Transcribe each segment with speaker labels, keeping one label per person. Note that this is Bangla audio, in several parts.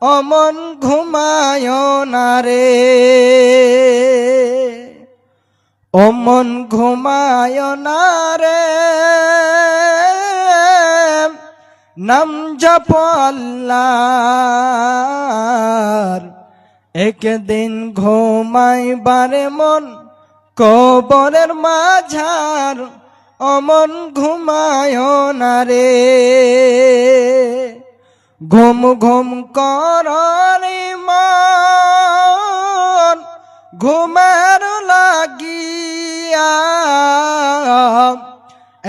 Speaker 1: অমন ঘুমায় না রে, অমন ঘুমায় না রে, নাম জপ আল্লাহর। একদিন ঘুমাইবারে মন কবরের মাঝার, অমন ঘুমায় না রে। ঘুম ঘুম করি মন ঘুমের লাগিয়া,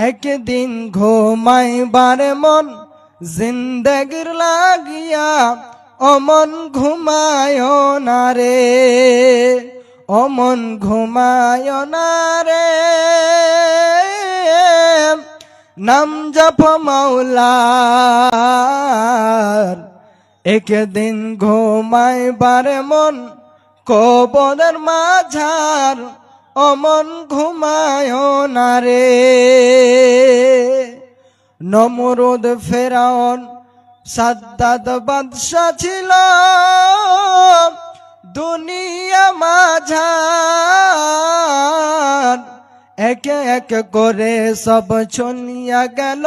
Speaker 1: একদিন ঘুমাইবার মন জিন্দগির লাগিয়া, অমন ঘুমায় না রে, অমন ঘুমায় না রে, নাম জপ মাওলার। একদিন ঘুমাইবার মন কবরের মাঝার, অমন ঘুমায় না রে। নমরুদ ফেরাউন সাদ্দাত বাদশা ছিল, দুনিয়া মাঝার। একে এক করে সব চলিয়া গেল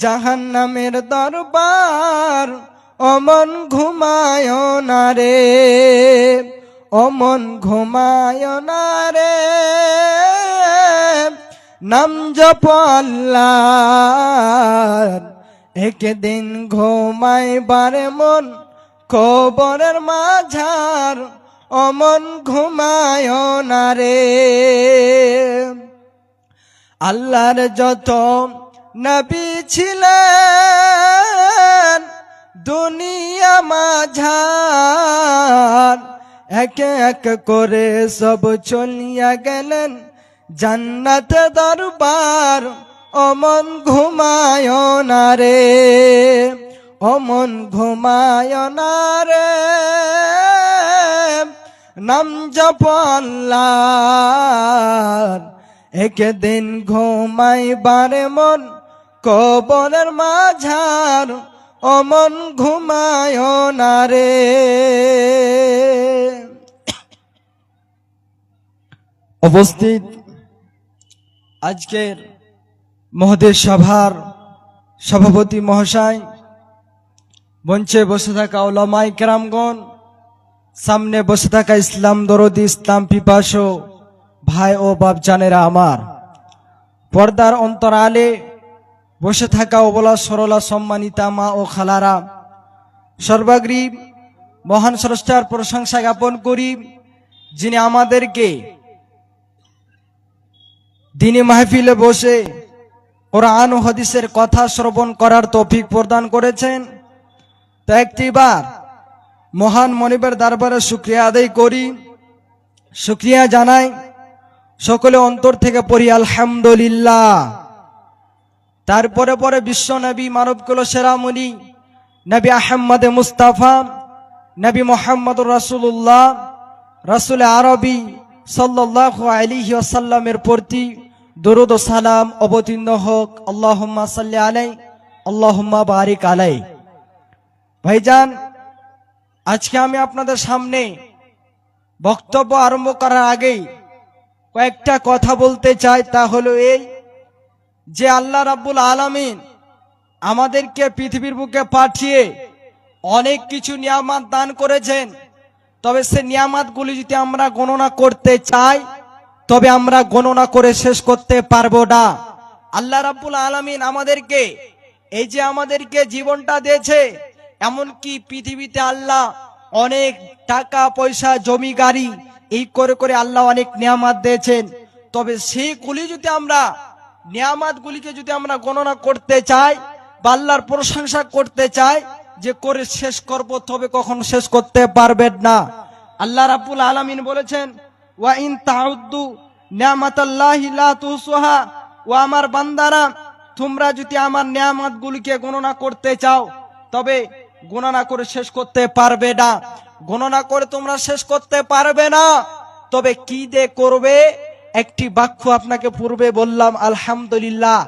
Speaker 1: জাহান্নামের দরবার, অমন ঘুমায় না রে, অমন ঘুমায় না রে, নাম জপ আল্লাহর। একদিন ঘুমাইবার মন কবরের মাঝার, অমন ঘুমায় না রে। আল্লাহর যত নবী ছিলেন দুনিয়া মাঝার, একে এক করে সব চলিয়া গেলেন জান্নাত দরবার, অমন ঘুমায় না রে, অমন ঘুমায় না রে, নাম জপ আল্লাহর। একদিন ঘুমাইবার মন কবরের মাঝার, অমন ঘুমায় না রে। উপস্থিত আজকের মহোদয় সভার সভাপতি মহাশয়, মঞ্চে বসে থাকা উলামায়ে কেরামগণ, সামনে বসে থাকা ইসলাম দরদি ইসলাম পিপাসু ভাই ও বাপজানেরা আমার, পর্দার অন্তরালে বসে থাকা অবলা সরলা সম্মানিতা মা ও খালারা, সর্বাগ্রী মহান স্রষ্টার প্রশংসা জ্ঞাপন করি, যিনি আমাদেরকে দিনী মাহফিলে বসে কোরআন ও হাদিসের কথা শ্রবণ করার তৌফিক প্রদান করেছেন। তো একটিবার মহান মনিবের দরবারে শুকরিয়া আদায় করি, শুকরিয়া জানাই, সকলে অন্তর থেকে পড়ি আলহামদুলিল্লাহ। তারপরে পরে বিশ্ব নবী মানবকুল সেরামণি নবী আহমদ মুস্তাফা নবী মোহাম্মদুর রাসূলুল্লাহ রাসূল আরবি সাল্লাল্লাহু আলাইহি ওয়াসাল্লামের প্রতি দরুদ ও সালাম অবতীর্ণ হোক। আল্লাহুম্মা সাল্লি আলাইহি আল্লাহুম্মা বারিক আলাইহি। ভাইজান, আজকে আমি আপনাদের সামনে বক্তব্য আরম্ভ করার আগেই কয়েকটা কথা বলতে চাই। তা হলো এই যে আল্লাহ রাব্বুল আলামিন আমাদেরকে পৃথিবীর বুকে পাঠিয়ে অনেক কিছু নিয়ামত দান করেছেন। তবে সে নিয়ামতগুলি যদি আমরা গণনা করতে চাই, তবে আমরা গণনা করে শেষ করতে পারবো না। আল্লাহ রাব্বুল আলামিন আমাদেরকে এই যে আমাদেরকে জীবনটা দিয়েছে, এমনকি পৃথিবীতে আল্লাহ অনেক টাকা পয়সা জমি গাড়ি এই করে করে আল্লাহ অনেক নিয়ামত দিয়েছেন। তবে সেইগুলি যদি আমরা নিয়ামতগুলিকে যদি আমরা গণনা করতে চাই বা আল্লাহর প্রশংসা করতে চাই যে করে শেষ করব, তবে কখন শেষ করতে পারবেন না। আল্লাহ রাব্বুল আলামিন বলেছেন, ওয়া ইন তাউদ্দু নিয়ামাতাল্লাহি লা তুহসুহা, ও আমার বান্দারা, তোমরা যদি আমার নিয়ামতগুলিকে গণনা করতে চাও তবে গণনা করে শেষ করতে পারবে না। গণনা করে তোমরা শেষ করতে পারবে না, তবে কি দিয়ে করবে? একটি বাক্য আপনাকে পূর্বে বললাম আলহামদুলিল্লাহ।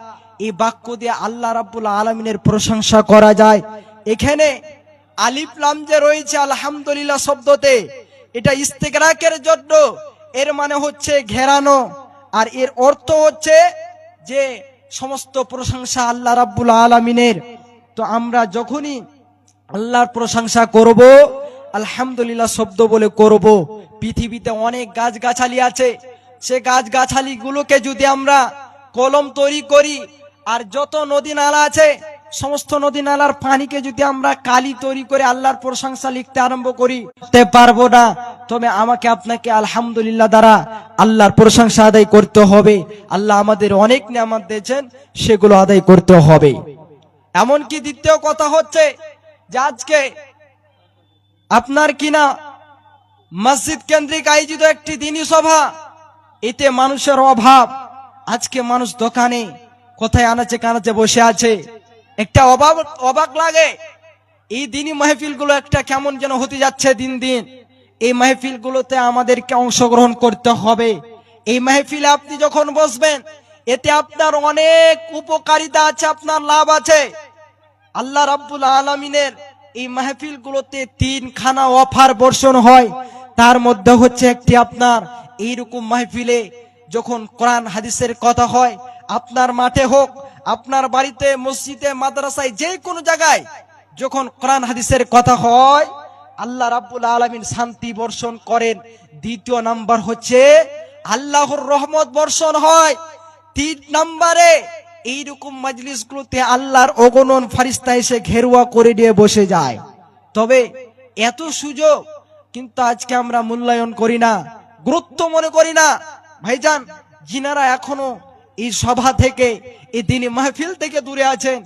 Speaker 1: এই বাক্য দিয়ে আল্লাহ রাব্বুল আলামিনের প্রশংসা করা যায়। এখানে আলিফ লাম যে রয়েছে আলহামদুলিল্লাহ শব্দতে, এটা ইস্তেগরাকের জন্য, এর মানে হচ্ছে ঘেরানো, আর এর অর্থ হচ্ছে যে সমস্ত প্রশংসা আল্লাহ রাব্বুল আলামিনের। তো আমরা যখনই আল্লাহর প্রশংসা করব, আলহামদুলিল্লাহ শব্দ বলে করব। পৃথিবীতে অনেক গাছগাছালি আছে, সে গাছগাছালি গুলোকে যদি আমরা কলম তৈরি করি, আর যত নদী নালা আছে সমস্ত নদী নালার পানিকে যদি আমরা কালি তৈরি করে আল্লাহর প্রশংসা লিখতে আরম্ভ করি, তে পারবো না। তবে আমাকে আপনাকে আলহামদুলিল্লাহ দ্বারা আল্লাহর প্রশংসা আদায় করতে হবে। আল্লাহ আমাদের অনেক নিয়ামত দিয়েছেন, সেগুলো আদায় করতে হবে। এমনকি দ্বিতীয় কথা হচ্ছে যে আজকে আপনার কিনা মসজিদ কেন্দ্রিক আয়োজিত একটি দিনী সভা, এতে মানুষের অভাব। আজকে মানুষ দোকানে কোথায় আনাচে কানাচে বসে আছে, একটা অবাক লাগে। এই দিনী মাহফিলগুলো একটা কেমন যেন হতে যাচ্ছে দিন দিন। এই মাহফিলগুলোতে আমাদেরকে অংশগ্রহণ করতে হবে। এই মাহফিলে আপনি যখন বসবেন, এতে আপনার অনেক উপকারিতা আছে, আপনার লাভ আছে। আল্লাহ রাব্বুল আলামিনের এই মাহফিলগুলোতে 3খানা অফার বর্ষণ হয়। তার মধ্যে হচ্ছে একটি আপনার এইরকম মাহফিলে যখন কোরআন হাদিসের কথা হয়, আপনার মাঠে হোক, আপনার বাড়িতে, মসজিদে, মাদ্রাসায়, যে কোনো জায়গায় যখন কোরআন হাদিসের কথা হয়, আল্লাহ রাব্বুল আলামিন শান্তি বর্ষণ করেন। দ্বিতীয় নাম্বার হচ্ছে আল্লাহর রহমত বর্ষণ হয়। 3 নম্বরে এইরকম মাজলিসগুলোতে আল্লাহর অগণন ফেরেশতা এসে ঘেরুয়া করে দিয়ে বসে যায়। তবে এত সুযোগ কিন্তু আজকে আমরা মূল্যায়ন করি না, গুরুত্ব মনে করি না। ভাইজান, যিনারা এখনো এই সভা থেকে, এই দিনী মাহফিল থেকে দূরে আছেন,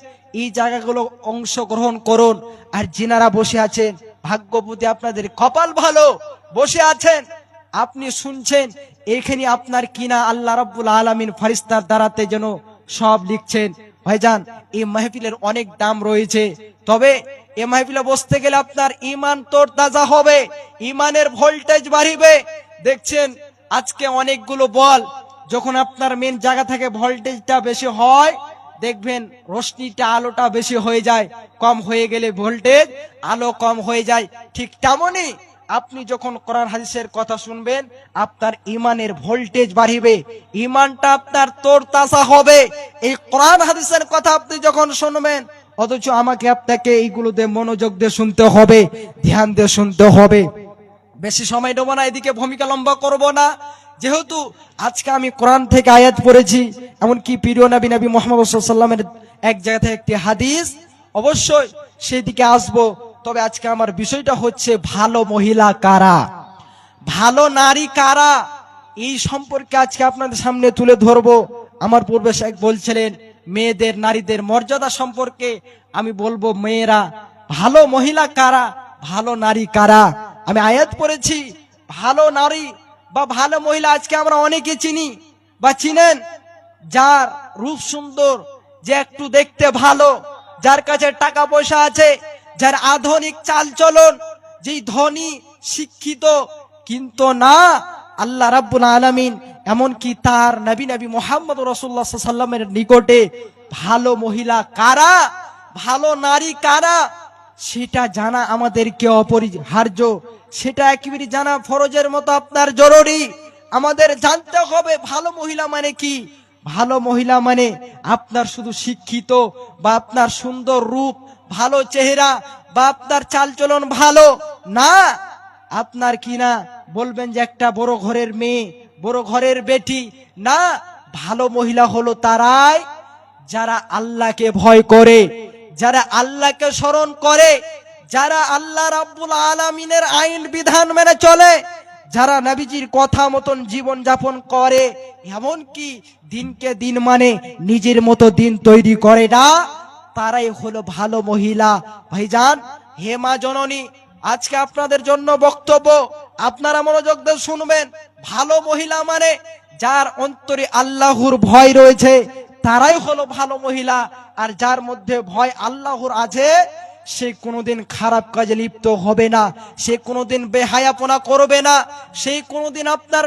Speaker 1: এই জায়গাগুলো অংশগ্রহণ করুন। আর যিনারা বসে আছেন, ভাগ্যবতী, আপনাদের কপাল ভালো, বসে আছেন, আপনি শুনছেন। এখানে আপনার কিনা আল্লাহ রাব্বুল আলামিন ফেরেশতার দ্বারাতে যেন সব লিখছেন। ভাইজান, এই মাহফিলের অনেক দাম রয়েছে। তবে এই মাহফিলে বসতে গেলে আপনার ঈমান তোর তাজা হবে, ঈমানের ভোল্টেজ বাড়বে। দেখছেন আজকে অনেকগুলো বল, যখন আপনার মেন জায়গা থেকে ভোল্টেজটা বেশি হয়, দেখবেন রোশনিটা, আলোটা বেশি হয়ে যায়। কম হয়ে গেলে ভোল্টেজ, আলো কম হয়ে যায়। ঠিক তেমনই আপনি যখন কোরআন হাদিসের কথা শুনবেন, আপনার ঈমানের ভোল্টেজ বাড়বে, ঈমানটা আপনার তরতাজা হবে। এই কোরআন হাদিসের কথা আপনি যখন শুনবেন, অথচ আমাকে আপনাকে এইগুলোতে মনোযোগ দিয়ে শুনতে হবে, ধ্যান দিয়ে শুনতে হবে। বেশি সময় দেব না, এদিকে ভূমিকা লম্বা করব না। যেহেতু আজকে আমি কোরআন থেকে আয়াত পড়েছি, এমনকি প্রিয় নবী মুহাম্মদ সাল্লাল্লাহু আলাইহি ওয়াসাল্লামের এক জায়গা থেকে একটি হাদিস, অবশ্যই সেই দিকে আসবো। তবে আজকে আমার বিষয়টা হচ্ছে ভালো মহিলা কারা, ভালো নারী কারা, এই সম্পর্কে আজকে আপনাদের সামনে তুলে ধরবো। আমার পূর্বে শেখ বলছিলেন মেয়েদের, নারীদের মর্যাদা সম্পর্কে, আমি বলবো মেয়েরা ভালো মহিলা কারা, ভালো নারী কারা। আমি আয়াত পড়েছি, ভালো নারী বা ভালো মহিলা আজকে আমরা অনেকে চিনি বা চিনেন, যার রূপ সুন্দর, যে একটু দেখতে ভালো, যার কাছে টাকা পয়সা আছে, যার আধুনিক চালচলন, যেই ধনী শিক্ষিত, কিন্তু না, আল্লাহ রাব্বুল আলামিন এমনকি তার নবী মুহাম্মদ রাসূলুল্লাহ সাল্লাল্লাহু আলাইহি ওয়াসাল্লামের নিকটে ভালো মহিলা কারা, ভালো নারী কারা, সেটা জানা আমাদেরকে অপরিহার্য। সেটা একেবারে জানা ফরজের মতো আপনার জরুরি। আমাদের জানতে হবে ভালো মহিলা মানে কি। ভালো মহিলা মানে আপনার শুধু শিক্ষিত বা আপনার সুন্দর রূপ, ভালো চেহারা বা আপনার চালচলন ভালো না, আপনার কিনা বলবেন যে একটা বড় ঘরের মেয়ে, বড় ঘরের বেটি না। ভালো মহিলা হলো তারাই যারা আল্লাহকে ভয় করে, যারা আল্লাহকে স্মরণ করে, যারা আল্লাহ রাব্বুল আলামিনের আইন বিধান মেনে চলে, যারা নবীজির কথা মতন জীবন যাপন করে, এমনকি দিনকে দিন মানে নিজের মতো দিন তৈরি করে না, তারাই হলো ভালো মহিলা। ভাইজান, হে মা জননী, আজকে আপনাদের জন্য বক্তব্য, আপনারা মনোযোগ দিয়ে শুনবেন। ভালো মহিলা মানে যার অন্তরে আল্লাহর ভয় রয়েছে, তারাই হলো ভালো মহিলা। আর যার মধ্যে ভয় আল্লাহর আছে, সে কোনোদিন খারাপ কাজে লিপ্ত হবে না, সে কোনোদিন বেহায়াপনা করবে না, সে কোনোদিন আপনার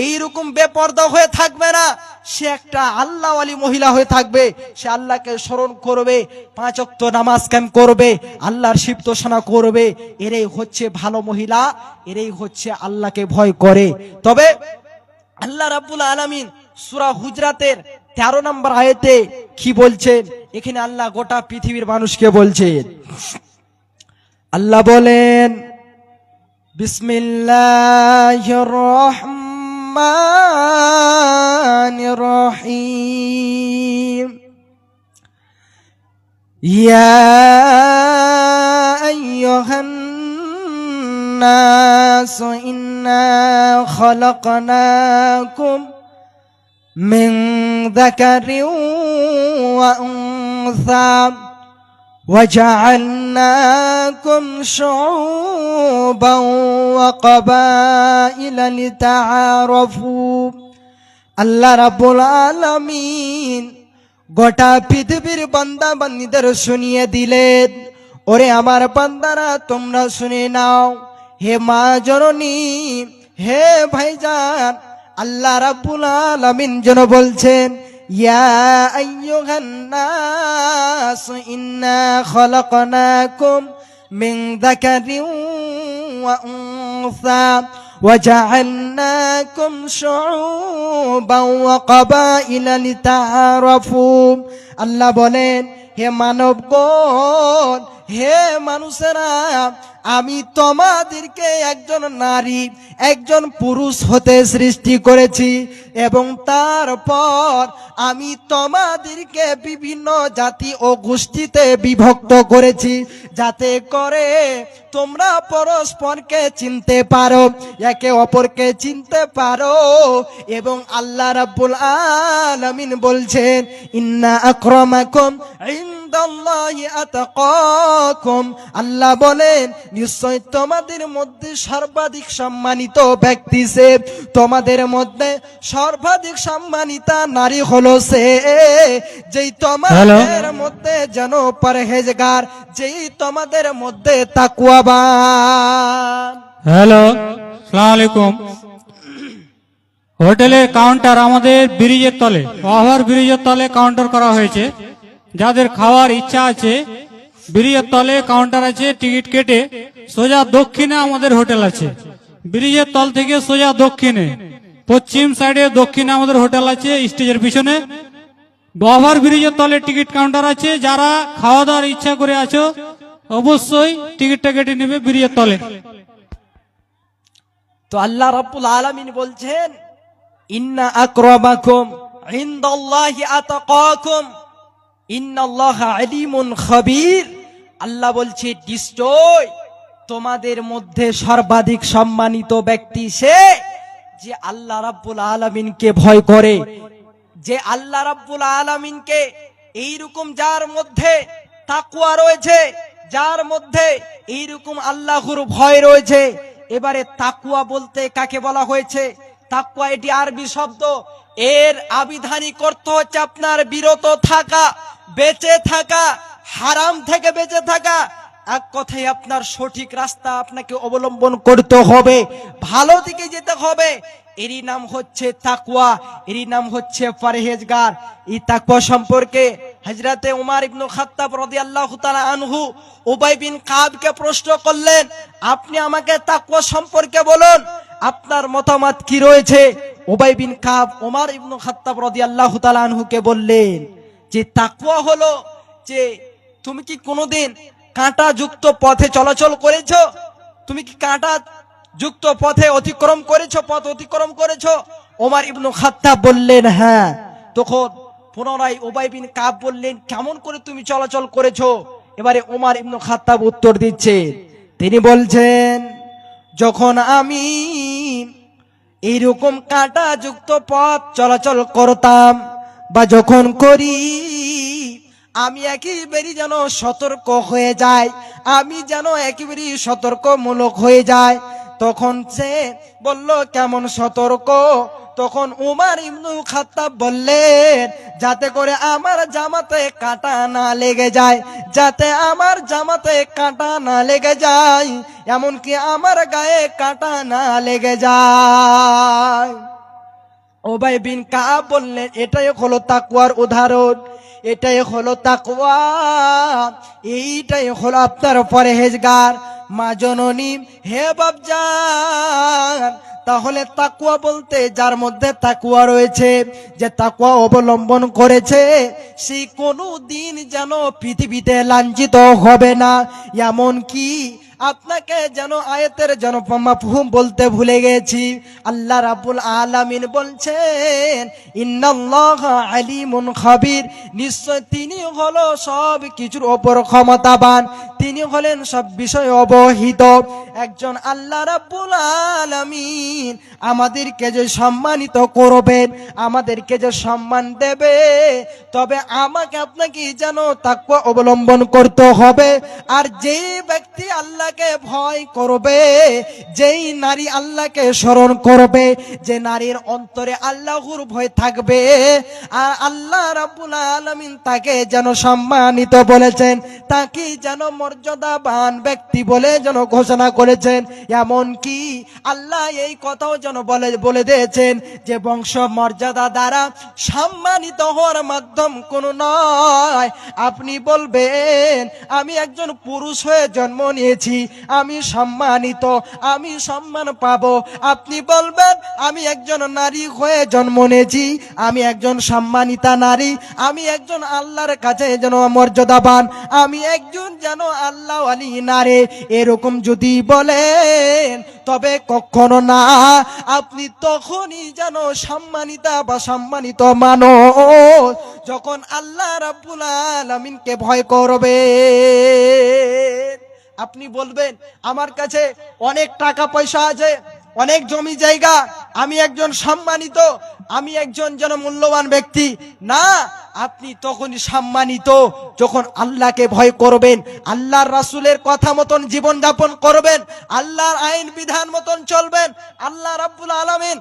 Speaker 1: এইরকম বেপর্দা হয়ে থাকবে না। সে একটা আল্লাহওয়ালি মহিলা হয়ে থাকবে, সে আল্লাহকে স্মরণ করবে, 5 ওয়াক্ত নামাজ কায়েম করবে, আল্লাহর সিফতোষণা করবে। এরাই হচ্ছে ভালো মহিলা, এরাই হচ্ছে আল্লাহকে ভয় করে। তবে আল্লাহ রাব্বুল আলামিন সূরা হুজরাতের 13 নম্বর আয়াতে কি বলছেন? এখানে আল্লাহ গোটা পৃথিবীর মানুষকে বলছেন। আল্লাহ বলেন, বিসমিল্লাহির রহমানির রহিম, ইয়া আইয়ুহান নাস ইন্না খালাকনাকুম من ذكر وأنثى وجعلناكم شعوبا وقبائل لتعارفوا। আল্লাহ রাব্বুল আলামিন গোটা পৃথিবীর বান্দা বান্দীদের শুনিয়ে দিলেন, ওরে আমার বান্দারা তোমরা শুনে নাও। হে মা জননী, হে ভাইজান, আল্লাহ রাব্বুল আলামিন যেন বলছেন, ইয়া আইয়ুহান নাস ইন্না খালাকনাকুম মিন যাকারিন ওয়া উনসা ওয়া জাআলনাকুম শুউবান ওয়া কাবাইলা লিতাআরাফু। আল্লাহ বলেন, হে মানবগণ, হে মানুষেরা, আমি তোমাদেরকে একজন নারী একজন পুরুষ হতে সৃষ্টি করেছি এবং তারপর আমি তোমাদেরকে বিভিন্ন জাতি ও গোষ্ঠীতে বিভক্ত করেছি, যাতে করে তোমরা পরস্পরকে চিনতে পারো, একে অপরকে চিনতে পারো। এবং আল্লাহ রাব্বুল আলামিন বলছেন, ইন্না আকরামাকুম ইনদাল্লাহি আতাকাকুম। আল্লাহ বলেন, নিশ্চয় তোমাদের মধ্যে সর্বাধিক সম্মানিত ব্যক্তি সে, তোমাদের মধ্যে সর্বাধিক সম্মানিতা নারী হলো সে, যেই তোমাদের মধ্যে যেন পরহেজগার, যেই তোমাদের মধ্যে তাকওয়াবান।
Speaker 2: হ্যালো, আসসালামু আলাইকুম। হোটেলের কাউন্টার আমাদের ব্রিজের তলে, ওভার ব্রিজের তলে কাউন্টার করা হয়েছে। যাদের খাওয়ার ইচ্ছা আছে, ব্রিজের তলে কাউন্টার আছে, টিকিট কেটে সোজা দক্ষিণে আমাদের হোটেল আছে। ব্রিজের তল থেকে সোজা দক্ষিণে, পশ্চিম সাইডে দক্ষিণে আমাদের হোটেল আছে, স্টেজের পিছনে। ওভার ব্রিজের তলে টিকিট কাউন্টার আছে। যারা খাওয়া দাওয়ার ইচ্ছা করে আছো, অবশ্যই টিকিটটা কেটে নেবে ব্রিজের তলে।
Speaker 1: তো আল্লাহ রাব্বুল আলামিন বলছেন, ইন্না আকরামাকুম ইনদাল্লাহি আতাকাকুম ইন্নাল্লাহা আলিমুন খাবীর। আল্লাহ বলছে, নিশ্চয় তোমাদের মধ্যে সর্বাধিক সম্মানিত ব্যক্তি সে, যে আল্লাহ রাব্বুল আলামিনকে ভয় করে, যে আল্লাহ রাব্বুল আলামিনকে এইরকম যার মধ্যে তাকওয়া রয়েছে, যার মধ্যে এইরকম আল্লাহর ভয় রয়েছে। এবারে তাকওয়া বলতে কাকে বলা হয়েছে? তাকওয়া এটি আরবি শব্দ, এর আবিধানিক অর্থ হচ্ছে আপনার বিরত থাকা, বেঁচে থাকা, হারাম থেকে বেঁচে থাকা। এক কথায় আপনার সঠিক রাস্তা আপনাকে অবলম্বন করতে হবে, ভালো দিকে যেতে হবে। এরই নাম হচ্ছে তাকওয়া, এরই নাম হচ্ছে পরহেজগার। এই তাকওয়া সম্পর্কে হযরতে উমর ইবনে খাত্তাব রাদিয়াল্লাহু তাআলা আনহু উবাই বিন কাবকে প্রশ্ন করলেন, আপনি আমাকে তাকওয়া সম্পর্কে বলুন, আপনার মতামত কি রয়েছে? উবাই বিন কাব উমর ইবনে খাত্তাব রাদিয়াল্লাহু তাআলা আনহুকে বললেন যে তাকওয়া হলো যে তুমি কি কোনোদিন কাঁটা যুক্ত পথে চলাচল করেছো? তুমি কি কাঁটা যুক্ত পথে অতিক্রম করেছো, পথ অতিক্রম করেছো? ওমর ইবনে খাত্তাব বললেন হ্যাঁ। তখন পুনরায় উবাই বিন কাব বললেন, কেমন করে তুমি চলাচল করেছো? এবারে ওমর ইবনে খাত্তাব উত্তর দিচ্ছে, তিনি বলছেন, যখন আমি এইরকম কাঁটা যুক্ত পথ চলাচল করতাম বা যখন করি, আমি একেবারে যেন সতর্ক হয়ে যাই, আমি যেন একেবারে সতর্কমূলক হয়ে যায়। তখন সে বলল, কেমন সতর্ক? তখন উমর ইবনুল খাত্তাব বললেন, যাতে করে আমার জামাতে কাঁটা না লেগে যায়, যাতে আমার জামাতে কাঁটা না লেগে যায়, এমনকি আমার গায়ে কাঁটা না লেগে যায়। উবাই বিন কাব বললেন, এটাই হলো তাকওয়ার উদাহরণ, এটাই হলো তাকওয়া, এইটাই হলো আপনার পরহেজগার। মা জননী, হে বাপজান, তাহলে তাকওয়া বলতে যার মধ্যে তাকওয়া রয়েছে, যে তাকওয়া অবলম্বন করেছে, সেই কোনো দিন যেন পৃথিবীতে লাঞ্ছিত হবে না। এমন কি আপনাকে যেন আয়াতের যেন মাফহুম বলতে ভুলে গেছি। আল্লাহ রাব্বুল আলামিন বলছেন, ইন্নাল্লাহা আলিমুন খাবির, নিশ্চয় তিনি হলো সব কিছুর ওপর ক্ষমতাবান, তিনি হলেন সব বিষয়ে অবহিত। একজন আল্লাহ রাব্বুল আলামিন আমাদেরকে যে সম্মানিত করবেন, আমাদেরকে যে সম্মান দেবে, তবে আমাকে আপনাকে যেন তাকওয়া অবলম্বন করতে হবে। আর যেই ব্যক্তি আল্লাহকে ভয় করবে, যেই নারী আল্লাহকে স্মরণ করবে, যে নারীর অন্তরে আল্লাহর ভয় থাকবে, আর আল্লাহ রাব্বুল আলামিন তাকে যেন সম্মানিত বলেছেন, তাকে যেন মর্যাদাবান ব্যক্তি বলে যেন ঘোষণা করেছেন। এমন কি আল্লাহ এই কথাও যেন বলে দিয়েছেন যে বংশ মর্যাদা দ্বারা সম্মানিত হওয়ার মাধ্যম কোনো নয়। আপনি বলবেন, আমি একজন পুরুষ হয়ে জন্ম নিয়েছি, আমি সম্মানিত, আমি সম্মান পাবো। আপনি বলবেন, আমি একজন নারী হয়ে জন্ম নিয়েছি, আমি একজন সম্মানিতা নারী, আমি একজন আল্লাহর কাছে যেন মর্যাদাবান, আমি একজন যেন আল্লাহ ওয়ালি নারী। এরকম যদি বলেন, তবে কখনো না, আপনি তখনই যেন সম্মানিতা বা সম্মানিত মানুষ যখন আল্লাহ রাব্বুল আলামিনকে ভয় করবে। আপনি বলবেন, আমার কাছে অনেক টাকা পয়সা আছে, অনেক জমি জায়গা, আমি একজন সম্মানিত, আমি একজন যেন মূল্যবান ব্যক্তি। না, আপনি তখনই সম্মানিত যখন আল্লাহকে ভয় করবেন, আল্লাহর রাসূলের কথা মতন জীবন যাপন করবেন, আল্লাহর আইন বিধান মতন চলবেন। আল্লাহ রাব্বুল আলামিন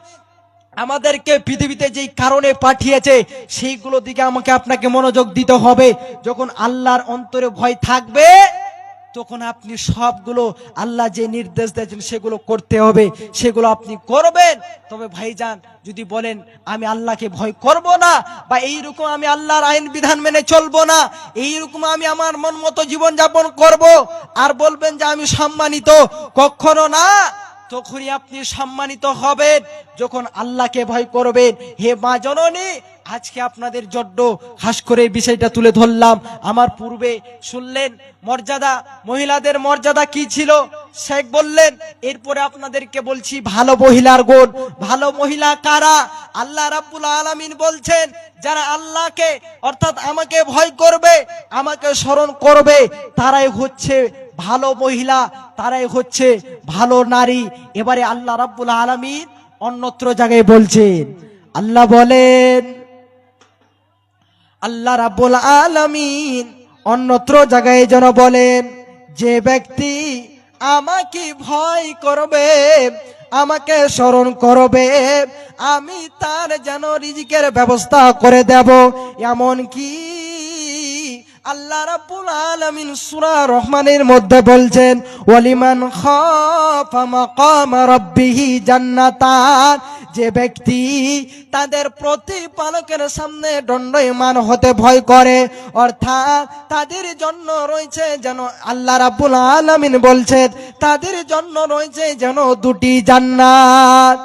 Speaker 1: আমাদেরকে পৃথিবীতে যেই কারণে পাঠিয়েছে, সেইগুলো দিকে আমাকে আপনাকে মনোযোগ দিতে হবে। যখন আল্লাহর অন্তরে ভয় থাকবে, তখন আপনি সবগুলো আল্লাহ যে নির্দেশ দিয়েছেন সেগুলো করতে হবে, সেগুলো আপনি করবেন। তবে ভাইজান, যদি বলেন আমি আল্লাহকে ভয় করব না, বা এইরকম আমি আল্লাহর আইন বিধান মেনে চলবো না, এইরকম আমি আমার মন মতো জীবন যাপন করব, আর বলবেন যে আমি সম্মানিত, কখনো না। তখনই আপনি সম্মানিত হবেন যখন আল্লাহকে ভয় করবেন। হে মা জননী, আজকে আপনাদের জন্য খাস করে এই বিষয়টা তুলে ধরলাম। আমার পূর্বে শুনলেন মর্যাদা, মহিলাদের মর্যাদা কি ছিল, শেখ বললেন। এরপরে আপনাদেরকে বলছি ভালো মহিলার গুণ। ভালো মহিলা কারা? আল্লাহ রাব্বুল আলামিন বলছেন, যারা আল্লাহকে অর্থাৎ আমাকে ভয় করবে, আমাকে স্মরণ করবে, তারাই হচ্ছে ভালো মহিলা, তারাই হচ্ছে ভালো নারী। এবারে আল্লাহ রাব্বুল আলামিন অন্যত্র জায়গায় বলছেন, আল্লাহ বলেন, আল্লাহ রাব্বুল আলামিন অন্যত্র জায়গায় যেন বলেন, যে ব্যক্তি আমাকে ভয় করবে, আমাকে স্মরণ করবে, আমি তার যেন রিজিকের ব্যবস্থা করে দেব। এমন কি আল্লাহ রাব্বুল আলামিন সূরা রহমানের মধ্যে বলছেন, ওয়ালিমান খাফা মাকাম রাব্বিহি জান্নাতান, যে ব্যক্তি তাদের প্রতিপালকের সামনে দণ্ডায়মান হতে ভয় করে, অর্থাৎ তাদের জন্য রয়েছে যেন, আল্লাহ রাব্বুল আলামিন বলছেন, তাদের জন্য রয়েছে যেন দুটি জান্নাত।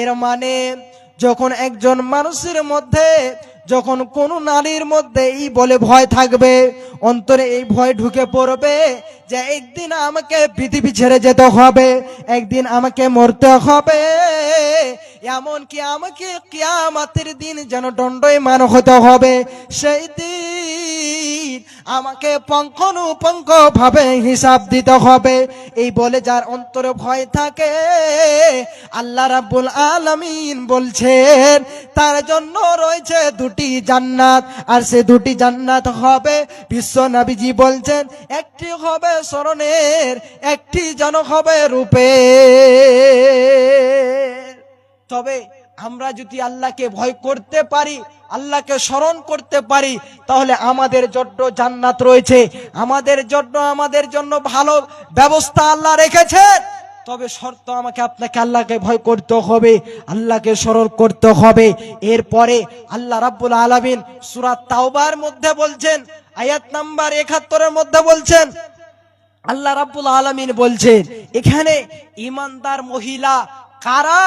Speaker 1: এর মানে যখন একজন মানুষের মধ্যে, যখন কোন নারীর মধ্যে এই বলে ভয় থাকবে, অন্তরে এই ভয় ঢুকে পড়বে যে একদিন আমাকে পৃথিবী ছেড়ে যেতে হবে, একদিন আমাকে মরতে হবে, এমনকি আমাকে কিয়ামতের দিন যেন দণ্ডায়মান হতে হবে, সেই দিন আমাকে পুঙ্খানুপুঙ্খ ভাবে হিসাব দিতে হবে, এই বলে যার অন্তরে ভয় থাকে, আল্লাহ রাব্বুল আলামিন বলছেন তার জন্য রয়েছে দুটি জান্নাত। আর সে দুটি জান্নাত হবে, বিশ্ব নবীজি বলছেন, একটি হবে স্মরণের, একটি যেন হবে রূপের। তবে আমরা যদি আল্লাহকে ভয় করতে পারি, আল্লাহকে স্মরণ করতে পারি, তাহলে আমাদের জন্য জান্নাত রয়েছে, আমাদের জন্য ভালো ব্যবস্থা আল্লাহ রেখেছেন। তবে শর্ত, আমাকে আপনাকে আল্লাহকে ভয় করতে হবে, আল্লাহকে স্মরণ করতে হবে। এরপরে আল্লাহ রাব্বুল আলামিন সূরা তাওবার মধ্যে বলছেন, আয়াত নাম্বার ৭১ মধ্যে বলছেন, আল্লাহ রাব্বুল আলামিন বলছেন এখানে ঈমানদার মহিলা কারা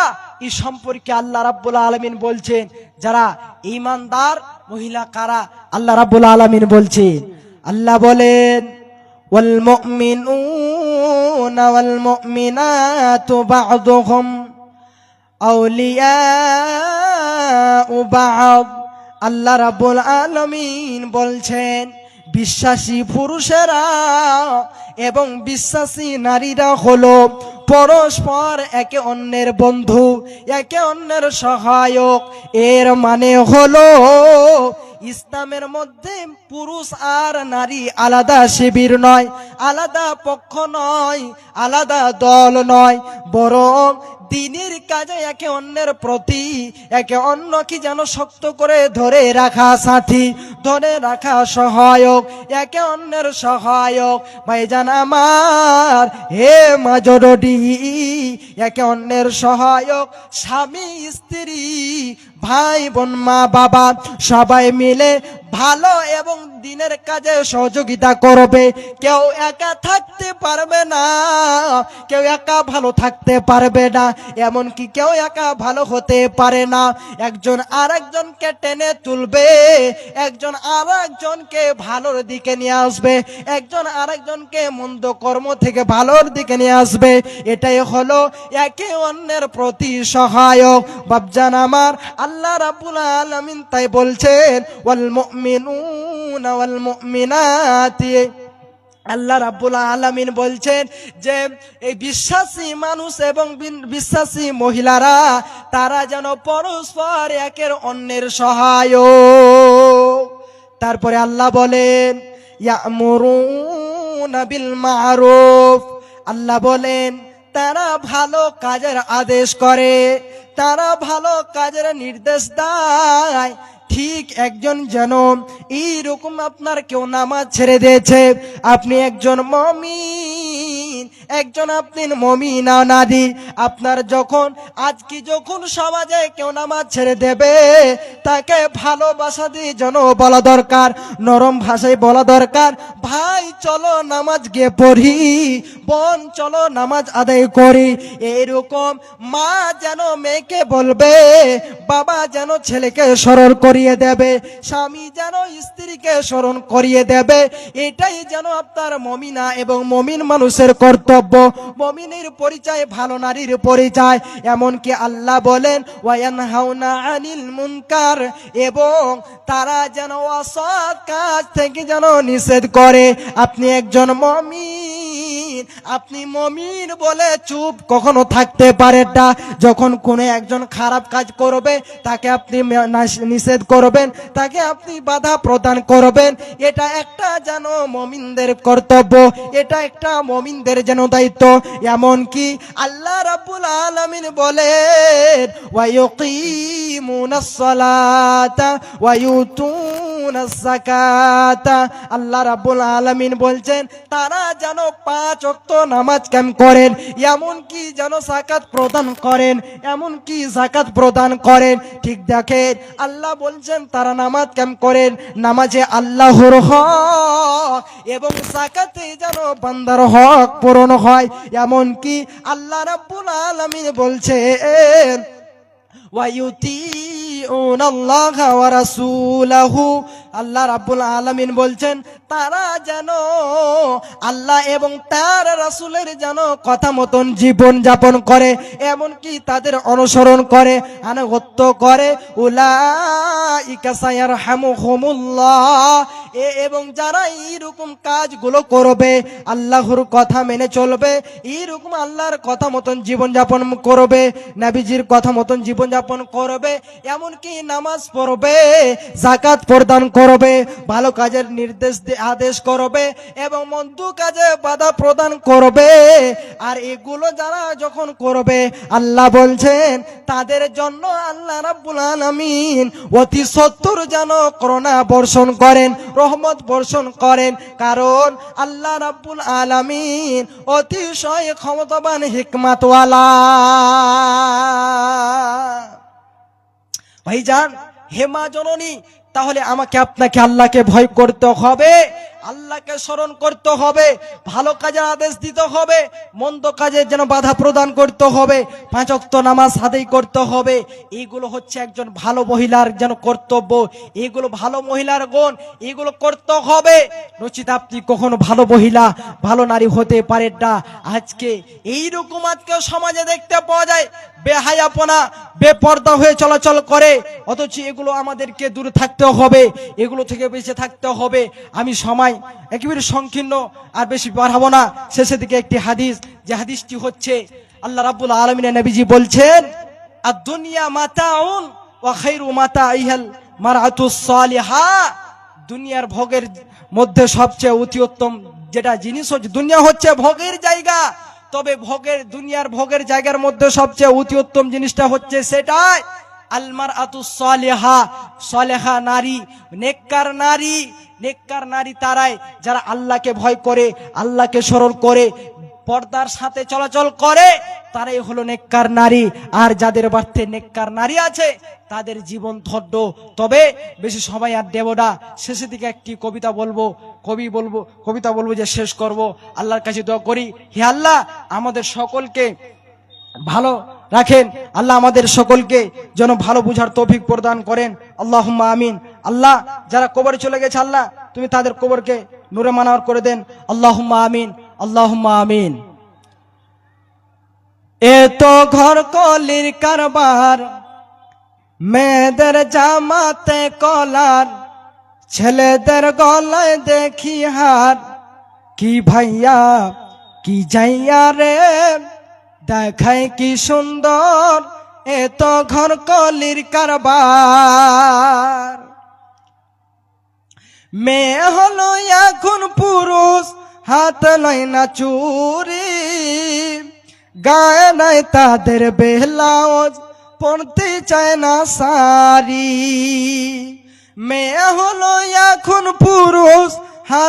Speaker 1: এই সম্পর্কে আল্লাহ রাব্বুল আলামিন বলছেন। যারা ঈমানদার মহিলা কারা, আল্লাহ রাব্বুল আলামিন বলছেন, আল্লাহ বলেন ওয়াল মুমিনুনা ওয়াল মুমিনাতু বা'দুহুম আউলিয়াউ বা'দ। আল্লাহ রাব্বুল আলামিন বলছেন বিশ্বাসী পুরুষেরা এবং বিশ্বাসী নারীরা হলো পরস্পর একে অন্যের বন্ধু, একে অন্যের সহায়ক। এর মানে হলো ইসলামের মধ্যে পুরুষ আর নারী আলাদা শিবির নয়, আলাদা পক্ষ নয়, আলাদা দল নয়, বরং দিনের কাজে একে অন্যের প্রতি একে অন্যকে যেন শক্ত করে ধরে রাখা সাথী, ধরে রাখা সহায়ক, একে অন্যের সহায়ক। ভাইজান আমার, হে মাজরডি, একে অন্যের সহায়ক, স্বামী স্ত্রী ভাই বোন মা বাবা সবাই মিলে ভালো এবং দিনের কাজে সহযোগিতা করবে। কেউ একা থাকতে পারবে না, কেউ একা ভালো থাকতে পারবে না, এমনকি কেউ একা ভালো হতে পারে না। একজন আরেকজনকে টেনে তুলবে, একজন আরেকজনকে ভালোর দিকে নিয়ে আসবে, একজন আরেকজনকে মন্দ কর্ম থেকে ভালোর দিকে নিয়ে আসবে। এটাই হলো একে অন্যের প্রতি সহায়ক। বাপজান আমার, আল্লাহ রাব্বুল আলামিন তাই বলছেন ওয়াল মুমিনুনা ওয়াল মুমিনাতি। আল্লাহ রাব্বুল আলামিন বলছেন যে এই বিশ্বাসী মানুষ এবং বিশ্বাসী মহিলারা তারা যেন পরস্পর একের অন্যের সহায়ক। তারপরে আল্লাহ বলেন ইয়ামুরুনা বিল মারুফ। আল্লাহ বলেন তারা ভালো কাজের আদেশ করে, তারা ভালো কাজের নির্দেশ দেয়। ঠিক একজন যেন এইরকম আপনার কেউ নামাজ ছেড়ে দিয়েছে, আপনি একজন মুমিন, একজন আপনি মুমিনা নারী, আপনার যখন সমাজে কেউ নামাজ ছেড়ে দেবে তাকে ভালোবাসা দিয়ে যেন বলা দরকার, নরম ভাষায় বলা দরকার, ভাই চলো নামাজ গিয়ে পড়ি, বোন চলো নামাজ আদায় করি। এরকম মা যেন মেয়েকে বলবে, বাবা যেন ছেলেকে স্মরণ করিয়ে দেবে, স্বামী যেন স্ত্রীকে স্মরণ করিয়ে দেবে। এটাই যেন আপনার মুমিনা এবং মুমিন মানুষের কর্তব্য, মুমিনের পরিচয়, ভালো নারীর পরিচয়। এমনকি আল্লাহ বলেন ওয়ায়ানহাউনা আনিল মুনকার, এবং তারা যেন অসৎ কাজ থেকে যেন নিষেধ করে। আপনি একজন মুমিন, আপনি মুমিন বলে চুপ কখনো থাকতে পারেন না। যখন কোনো একজন খারাপ কাজ করবে তাকে আপনি নিষেধ করবেন, তাকে আপনি বাধা প্রদান করবেন। এটা একটা যেন মুমিনদের কর্তব্য, এটা একটা মুমিনদের যেন দায়িত্ব। এমনকি আল্লাহ রাব্বুল আলামিন বলেন ওয়া ইউকিমুনাস সালাতা ওয়া ইউতুনাস যাকাতা। আল্লাহ রাব্বুল আলামিন বলছেন তারা যেন 5 ওয়াক্ত নামাজ কায়েম করেন, এমনকি যেন যাকাত প্রদান করেন, এমনকি যাকাত প্রদান করেন। ঠিক দেখেন, আল্লাহ বলছেন তারা নামাজ কায়েম করেন, নামাজে আল্লাহর হক এবং যাকাতে যেন বান্দার হক পূরণ হয়। এমনকি আল্লাহ রাব্বুল আলামিন বলছেন ওয়ায়ুতিউনাল্লাহা ওয়া রাসূলাহু। আল্লাহ রাব্বুল আলামিন বলছেন তারা যেন আল্লাহ এবং তার রাসূলের যেন কথা মতন জীবন যাপন করে, এমনকি তাদের অনুসরণ করে, আনুগত্য করে। উলাইকা সায়ারহামুহুমুল্লাহ। এবং যারা এইরকম কাজগুলো করবে, আল্লাহর কথা মেনে চলবে, এইরকম আল্লাহর কথা মতন জীবন যাপন করবে, নবীজির কথা মতন জীবন যাপন করবে, এমনকি নামাজ পড়বে, যাকাত প্রদান করবে, ভালো কাজের আদেশ করবে এবং মন্দ কাজে বাধা প্রদান করবে। আর এগুলো যারা যখন করবে আল্লাহ বলছেন তাদের জন্য আল্লাহ রাব্বুল আলামিন অতি সত্তর যেন করুণা বর্ষণ করেন, রহমত বর্ষণ করেন। কারণ আল্লাহ রাব্বুল আলামিন অতিশয় ক্ষমতাবান, হিকমতওয়ালা। ভাইজান, হেমা জননী, তাহলে আমাকে আপনাকে আল্লাহকে ভয় করতে হবে, আল্লাহকে স্মরণ করতে হবে, ভালো কাজের আদেশ দিতে হবে, মন্দ কাজে যেন বাধা প্রদান করতে হবে, 5 ওয়াক্ত নামাজ আদায় করতে হবে। এইগুলো হচ্ছে একজন ভালো মহিলার যেন কর্তব্য, এগুলো ভালো মহিলার গুণ, এগুলো করতে হবে। নচিত আপনি কখনো ভালো মহিলা, ভালো নারী হতে পারেন না। আজকে এইরকম আজকে সমাজে দেখতে পাওয়া যায়, বেহায়াপনা, বেপর্দা হয়ে চলাচল করে। অথচ এগুলো আমাদেরকে দূরে থাকতে হবে, এগুলো থেকে বেঁচে থাকতে হবে। আমি সময় একেবারে সংকীর্ণ আর বেশি বাড়াবো না। শেষের দিকে একটি হাদিস, যে হাদিসটি হচ্ছে আল্লাহ রাব্বুল আলামিনের নবীজি বলছেন, আদ-দুনিয়া মাতাউন ওয়া খায়রু মাতাইহাল মারআতুস সালিহা। দুনিয়ার ভোগের মধ্যে সবচেয়ে অতি উত্তম যেটা জিনিস হচ্ছে, দুনিয়া হচ্ছে ভোগের জায়গা, তবে দুনিয়ার ভোগের জায়গার মধ্যে সবচেয়ে অতি উত্তম জিনিসটা হচ্ছে সেটাই আল মারআতুস সালিহা, সালেহা নারী, নেককার নারী। নেককার নারী তারাই যারা আল্লাহকে ভয় করে, আল্লাহকে স্মরণ করে, পর্দার সাথে চলাচল করে, তারাই হলো নেককার নারী। আর যাদের বাড়িতে নেককার নারী আছে তাদের জীবন ধন্য। তবে বেশি সময় আর দেব না, শেষের দিকে একটি কবিতা বলবো যে শেষ করব। আল্লাহর কাছে দোয়া করি, হে আল্লাহ আমাদের সকলকে ভালো রাখেন, আল্লাহ আমাদের সকলকে যেন ভালো বুঝার তৌফিক প্রদান করেন। আল্লাহুম্মা আমিন। আল্লাহ যারা কবরে চলে গেছে আল্লাহ তুমি তাদের কবরকে নূরে মানওয়ার করে দেন। আল্লাহুম্মা আমিন, আল্লাহুম্মা আমিন। এ তো ঘর কলির কারবার, মেয়েদের জামাতে কলার, ছেলেদের গলায় দেখি হার, কি ভাইয়া কি যাইয়া রে দেখায় কি সুন্দর, এ তো ঘর কলির কারবার। মেয়ে হলো এখন পুরুষ, হাত নাই না চুরি, গায়ে নাই তাদের ব্লাউজ, পড়তে চায় না শাড়ি। মেয়ে হলো এখন পুরুষ, হাত